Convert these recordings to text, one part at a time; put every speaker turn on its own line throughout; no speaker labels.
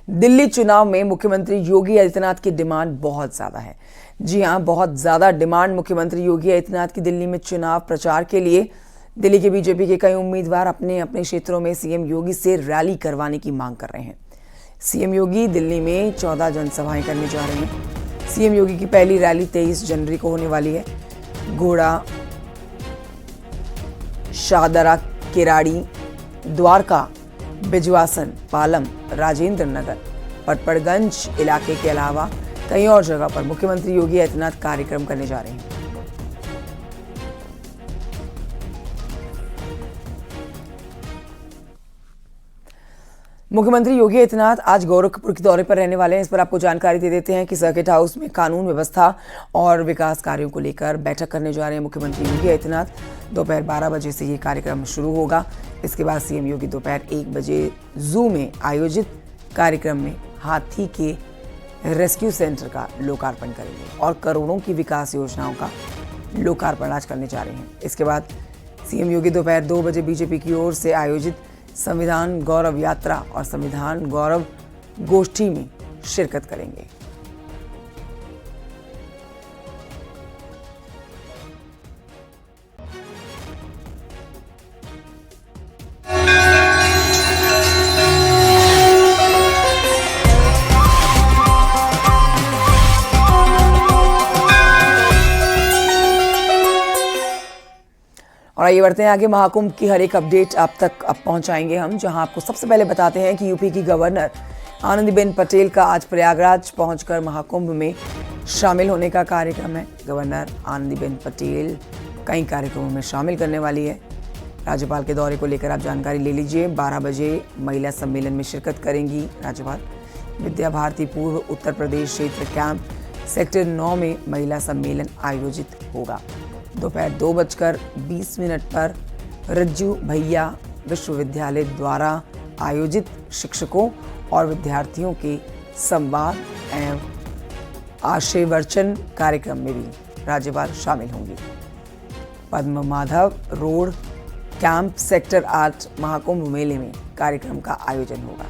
दिल्ली चुनाव में मुख्यमंत्री योगी आदित्यनाथ की डिमांड बहुत ज्यादा है। जी हां, बहुत ज्यादा डिमांड मुख्यमंत्री योगी आदित्यनाथ की दिल्ली में चुनाव प्रचार के लिए। दिल्ली के बीजेपी के कई उम्मीदवार अपने अपने क्षेत्रों में सीएम योगी से रैली करवाने की मांग कर रहे हैं। सीएम योगी दिल्ली में 14 जनसभाएं करने जा रहे हैं। सीएम योगी की पहली रैली 23 जनवरी को होने वाली है। घोड़ा, शाहदरा, केराड़ी, द्वारका, बिजवासन, पालम, राजेंद्र नगर, पटपड़गंज इलाके के अलावा कई और जगह पर मुख्यमंत्री योगी आदित्यनाथ कार्यक्रम करने जा रहे हैं। मुख्यमंत्री योगी आदित्यनाथ आज गोरखपुर के दौरे पर रहने वाले हैं। इस पर आपको जानकारी दे देते हैं कि सर्किट हाउस में कानून व्यवस्था और विकास कार्यों को लेकर बैठक करने जा रहे हैं मुख्यमंत्री योगी आदित्यनाथ। दोपहर 12 बजे से ये कार्यक्रम शुरू होगा। इसके बाद सीएम योगी दोपहर 1 बजे जू में आयोजित कार्यक्रम में हाथी के रेस्क्यू सेंटर का लोकार्पण करेंगे और करोड़ों की विकास योजनाओं का लोकार्पण आज करने जा रहे हैं। इसके बाद सीएम योगी दोपहर 2 बजे बीजेपी की ओर से आयोजित संविधान गौरव यात्रा और संविधान गौरव गोष्ठी में शिरकत करेंगे। और आइए बढ़ते हैं आगे। महाकुंभ की हर एक अपडेट आप तक अब पहुंचाएंगे हम, जहां आपको सबसे पहले बताते हैं कि यूपी की गवर्नर आनंदीबेन पटेल का आज प्रयागराज पहुंचकर महाकुंभ में शामिल होने का कार्यक्रम है। गवर्नर आनंदीबेन पटेल कई कार्यक्रमों में शामिल करने वाली है। राज्यपाल के दौरे को लेकर आप जानकारी ले लीजिए। 12 बजे महिला सम्मेलन में शिरकत करेंगी राज्यपाल। विद्या भारती पूर्व उत्तर प्रदेश क्षेत्र कैंप सेक्टर 9 में महिला सम्मेलन आयोजित होगा। दोपहर 2:20 पर रज्जू भैया विश्वविद्यालय द्वारा आयोजित शिक्षकों और विद्यार्थियों के संवाद एवं आशयवर्चन कार्यक्रम में भी राज्यपाल शामिल होंगी। Padma Madhav road camp sector 8 Mahakumbh मेले में कार्यक्रम का आयोजन होगा।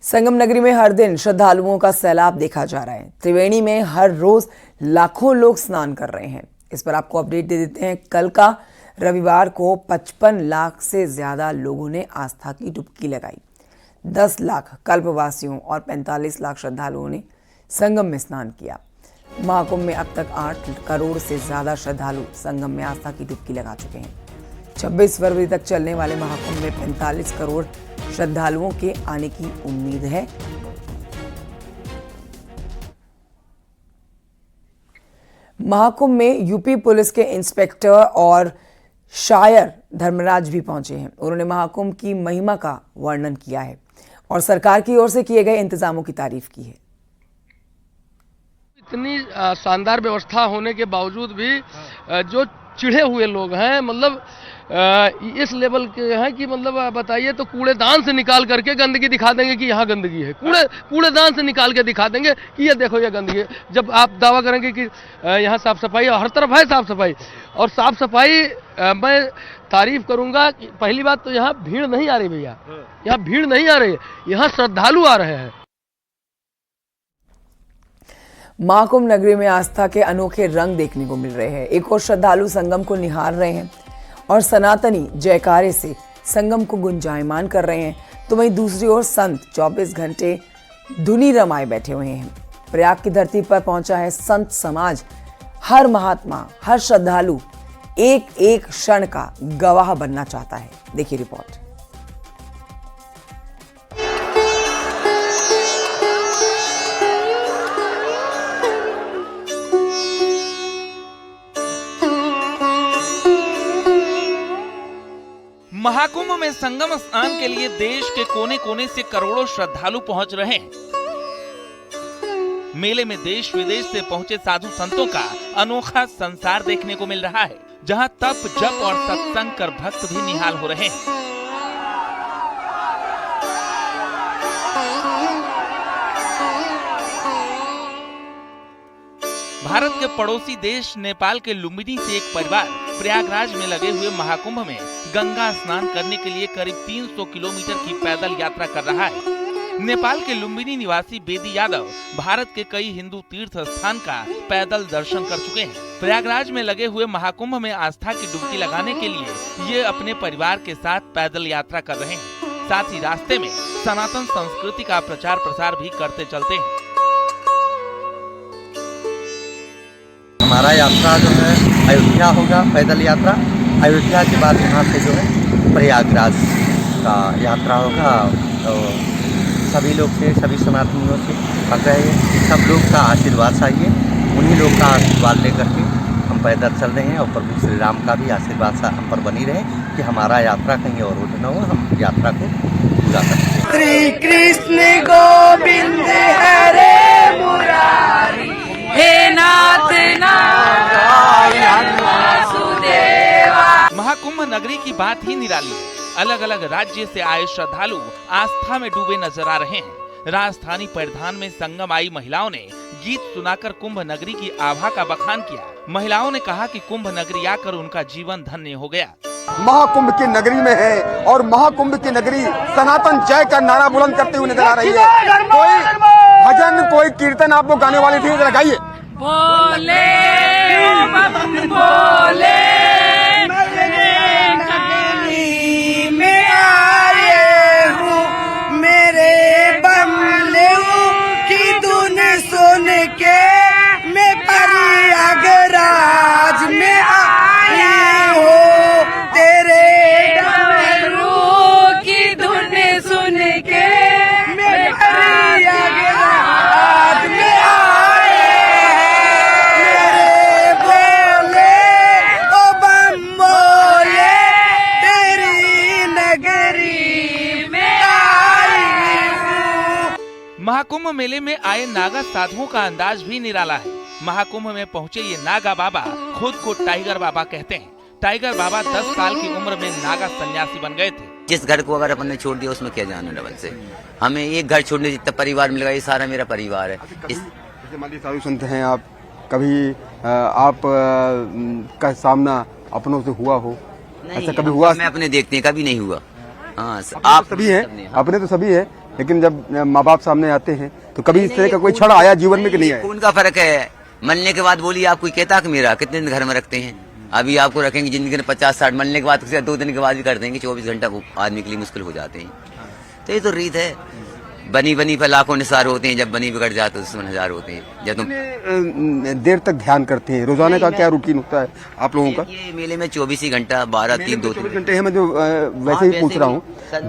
संगम नगरी में हर दिन श्रद्धालुओं का सैलाब देखा जा रहा है। त्रिवेणी में हर रोज लाखों लोग स्नान कर रहे हैं। इस पर आपको अपडेट दे देते हैं। कल का रविवार को 55 लाख से ज्यादा लोगों ने आस्था की डुबकी लगाई। 10 लाख कल्पवासियों और 45 लाख श्रद्धालुओं ने संगम में स्नान किया। महाकुंभ में अब तक 8 करोड़ से ज्यादा श्रद्धालु संगम में आस्था की डुबकी लगा चुके हैं। 26 फरवरी तक चलने वाले महाकुंभ में 45 करोड़ श्रद्धालुओं के आने की उम्मीद है। महाकुंभ में यूपी पुलिस के इंस्पेक्टर और शायर धर्मराज भी पहुंचे हैं। उन्होंने महाकुंभ की महिमा का वर्णन किया है और सरकार की ओर से किए गए इंतजामों की तारीफ की है।
इतनी शानदार व्यवस्था होने के बावजूद भी जो चिढ़े हुए लोग हैं, मतलब इस लेवल के हैं कि मतलब बताइए तो कूड़ेदान से निकाल करके गंदगी दिखा देंगे कि यहाँ गंदगी है। कूड़ेदान से निकाल के दिखा देंगे कि ये देखो ये गंदगी है। जब आप दावा करेंगे कि यहाँ साफ सफाई और हर तरफ है साफ सफाई, और साफ सफाई मैं तारीफ करूंगा कि पहली बात तो यहाँ भीड़ नहीं आ रही भैया, यहाँ भीड़ नहीं आ रही है, यहाँ श्रद्धालु आ रहे हैं।
महाकुंभ नगरी में आस्था के अनोखे रंग देखने को मिल रहे हैं। एक और श्रद्धालु संगम को निहार रहे हैं और सनातनी जयकारे से संगम को गुंजायमान कर रहे हैं, तो वहीं दूसरी ओर संत 24 घंटे धुनी रमाए बैठे हुए हैं। प्रयाग की धरती पर पहुंचा है संत समाज। हर महात्मा, हर श्रद्धालु एक एक क्षण का गवाह बनना चाहता है। देखिए रिपोर्ट।
महाकुंभ में संगम स्नान के लिए देश के कोने कोने से करोड़ों श्रद्धालु पहुंच रहे हैं। मेले में देश विदेश से पहुंचे साधु संतों का अनोखा संसार देखने को मिल रहा है, जहां तप, जप और सत्संग कर भक्त भी निहाल हो रहे हैं। भारत के पड़ोसी देश नेपाल के लुम्बिनी से एक परिवार प्रयागराज में लगे हुए महाकुंभ में गंगा स्नान करने के लिए करीब 300 किलोमीटर की पैदल यात्रा कर रहा है। नेपाल के लुम्बिनी निवासी बेदी यादव भारत के कई हिंदू तीर्थ स्थान का पैदल दर्शन कर चुके हैं। प्रयागराज में लगे हुए महाकुंभ में आस्था की डुबकी लगाने के लिए ये अपने परिवार के साथ पैदल यात्रा कर रहे हैं। साथ ही रास्ते में सनातन संस्कृति का प्रचार प्रसार भी करते चलते हैं।
हमारा यात्रा जो है अयोध्या होगा, पैदल यात्रा। अयोध्या के बाद यहाँ से जो है प्रयागराज का यात्रा होगा। तो सभी लोग से, सभी सनातनियों से कर रहे हैं कि सब लोग का आशीर्वाद चाहिए। उन्हीं लोग का आशीर्वाद लेकर के हम पैदल चल रहे हैं और प्रभु श्री राम का भी आशीर्वाद हम पर बनी रहे कि हमारा यात्रा कहीं और उठ न हो, हम यात्रा को पूरा करें।
श्री कृष्ण गोविंद हरे मुरारी, हे नाथ नारायण वासुदेवा।
महाकुंभ नगरी की बात ही निराली है। अलग अलग राज्य से आए श्रद्धालु आस्था में डूबे नजर आ रहे हैं। राजस्थानी परिधान में संगम आई महिलाओं ने गीत सुनाकर कुंभ नगरी की आभा का बखान किया। महिलाओं ने कहा कि कुंभ नगरी आकर उनका जीवन धन्य हो गया।
महाकुंभ की नगरी में है और महाकुंभ की नगरी सनातन जय का नारा बुलंद करते हुए नजर आ रही है। कोई भजन, कोई कीर्तन आपको गाने वाले थे, लगाइए।
बोले बोले में आए हूँ, मेरे बंगले की धुन सुन के मैं प्रयागराज में आई हूँ, तेरे डमरू की धुन सुन के मैं प्रयागराज में आए हैं। बोले ओ बम बोले, तेरी नगरी में आई हूँ।
महाकुंभ मेले में आए नागा साधुओं का अंदाज भी निराला है। महाकुंभ में पहुंचे ये नागा बाबा खुद को टाइगर बाबा कहते हैं। टाइगर बाबा 10 साल की उम्र में नागा सन्यासी बन गए थे।
जिस घर को अगर अपन ने छोड़ दिया उसमें क्या जाना डबल से। हमें एक घर छोड़ने जितना परिवार मिल गया, ये सारा मेरा परिवार है।
जैसे मान लीजिए साधु संत हैं आप, कभी आप का सामना अपनों से हुआ हो? ऐसा कभी हुआ?
मैं अपने देखते हैं, कभी नहीं हुआ। हाँ,
आप सभी हैं, अपने तो सभी है, लेकिन जब माँ बाप सामने आते हैं तो कभी इस तरह का कोई क्षण आया जीवन में कि नहीं आया?
खून का फर्क है। मरने के बाद बोलिए आप कोई कहता कि मेरा कितने दिन घर में रखते हैं? अभी आपको रखेंगे जिंदगी में 50-60, मरने के बाद 2 दिन के बाद भी कर देंगे। 24 घंटा वो आदमी के लिए मुश्किल हो जाते हैं। तो ये तो रीत है। बनी पर लाखों निसार होते हैं, जब बनी बिगड़ जाते तो 10,000 होते हैं। जब तुम
देर तक ध्यान करते हैं, रोजाना का क्या रूटीन होता है आप लोगों का?
ये मेले में 24 ही घंटा, 12, 3, 2
घंटे है। मैं जो वैसे ही पूछ रहा हूँ,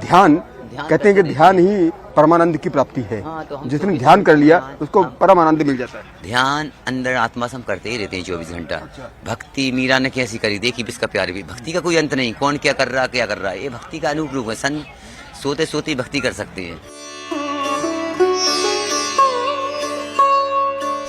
ध्यान कहते हैं कि ध्यान ही परमानंद की प्राप्ति है। जिसने ध्यान कर लिया उसको परमानंद मिल जाता है।
ध्यान अंदर आत्मा से हम करते ही रहते हैं 24 घंटा। भक्ति मीरा ने कैसी करी, देखी इसका प्यार भी। भक्ति का कोई अंत नहीं, कौन क्या कर रहा है, ये भक्ति का अनूप रूप है। सन सोते सोते भक्ति कर सकते हैं।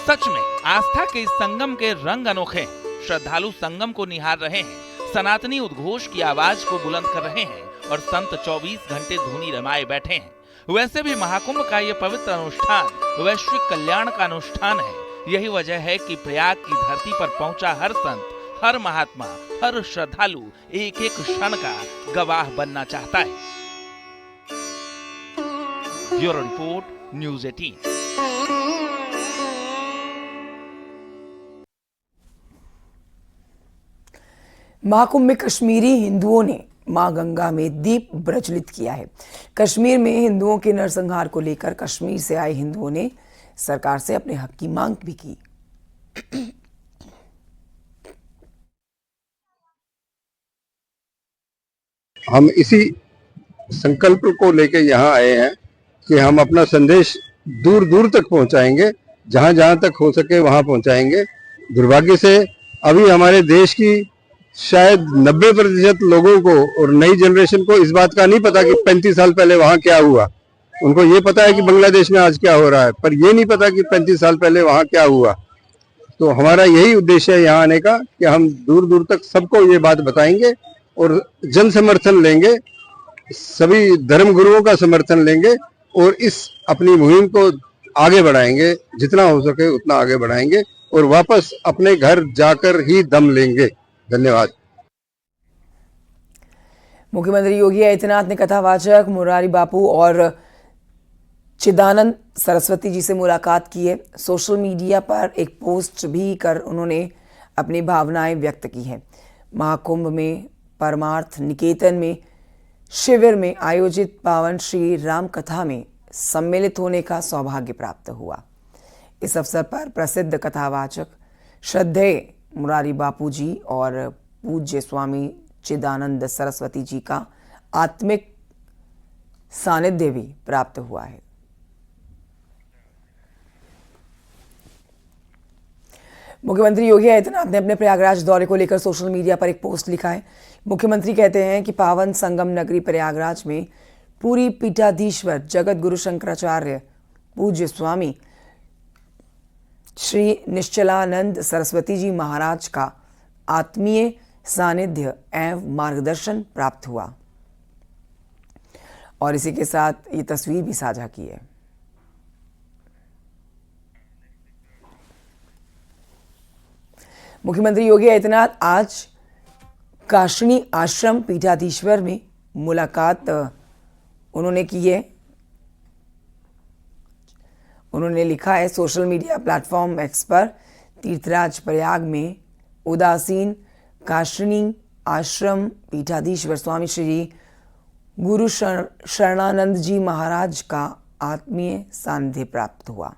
सच में आस्था के इस संगम के रंग अनोखे हैं। श्रद्धालु संगम को निहार रहे हैं, सनातनी उद्घोष की आवाज को बुलंद कर रहे हैं और संत 24 घंटे धुनी रमाए बैठे हैं। वैसे भी महाकुंभ का ये पवित्र अनुष्ठान वैश्विक कल्याण का अनुष्ठान है। यही वजह है कि प्रयाग की धरती पर पहुंचा हर संत, हर महात्मा, हर श्रद्धालु एक एक क्षण का गवाह बनना चाहता है। Bureau report, news 18।
महाकुंभ में कश्मीरी हिंदुओं ने मां गंगा में दीप प्रज्वलित किया है। कश्मीर में हिंदुओं के नरसंहार को लेकर कश्मीर से आए हिंदुओं ने सरकार से अपने हक की मांग भी की।
हम इसी संकल्प को लेकर यहाँ आए हैं कि हम अपना संदेश दूर दूर तक पहुँचाएंगे, जहाँ जहाँ तक हो सके वहाँ पहुँचाएंगे। दुर्भाग्य से अभी हमारे देश की शायद 90% लोगों को और नई जनरेशन को इस बात का नहीं पता कि 35 साल पहले वहाँ क्या हुआ। उनको ये पता है कि बांग्लादेश में आज क्या हो रहा है, पर ये नहीं पता कि 35 साल पहले वहाँ क्या हुआ। तो हमारा यही उद्देश्य है यहाँ आने का कि हम दूर दूर तक सबको ये बात बताएंगे और जन समर्थन लेंगे, सभी धर्म गुरुओं का समर्थन लेंगे और इस अपनी मुहिम को आगे बढ़ाएंगे, जितना हो सके उतना आगे बढ़ाएंगे और वापस अपने घर जाकर ही दम लेंगे। धन्यवाद।
मुख्यमंत्री योगी आदित्यनाथ ने कथावाचक मुरारी बापू और चिदानंद सरस्वती जी से मुलाकात की है। सोशल मीडिया पर एक पोस्ट भी कर उन्होंने अपनी भावनाएं व्यक्त की हैं। महाकुंभ में परमार्थ निकेतन में शिविर में आयोजित पावन श्री राम कथा में सम्मिलित होने का सौभाग्य प्राप्त हुआ। इस अवसर पर प्रसिद्ध कथावाचक श्रद्धेय मुरारी बापू जी और पूज्य स्वामी चिदानंद सरस्वती जी का आत्मिक सानिध्य भी प्राप्त हुआ है। मुख्यमंत्री योगी आदित्यनाथ ने अपने प्रयागराज दौरे को लेकर सोशल मीडिया पर एक पोस्ट लिखा है। मुख्यमंत्री कहते हैं कि पावन संगम नगरी प्रयागराज में पूरी पीठाधीश्वर जगत गुरु शंकराचार्य पूज्य स्वामी श्री निश्चलानंद सरस्वती जी महाराज का आत्मीय सानिध्य एवं मार्गदर्शन प्राप्त हुआ और इसी के साथ ये तस्वीर भी साझा की है। मुख्यमंत्री योगी आदित्यनाथ आज काशनी आश्रम पीठाधीश्वर में मुलाकात उन्होंने की है। उन्होंने लिखा है सोशल मीडिया प्लेटफॉर्म एक्स पर, तीर्थराज प्रयाग में उदासीन काशनी आश्रम पीठाधीश्वर स्वामी श्री गुरु शरणानंद जी महाराज का आत्मीय सानिध्य प्राप्त हुआ।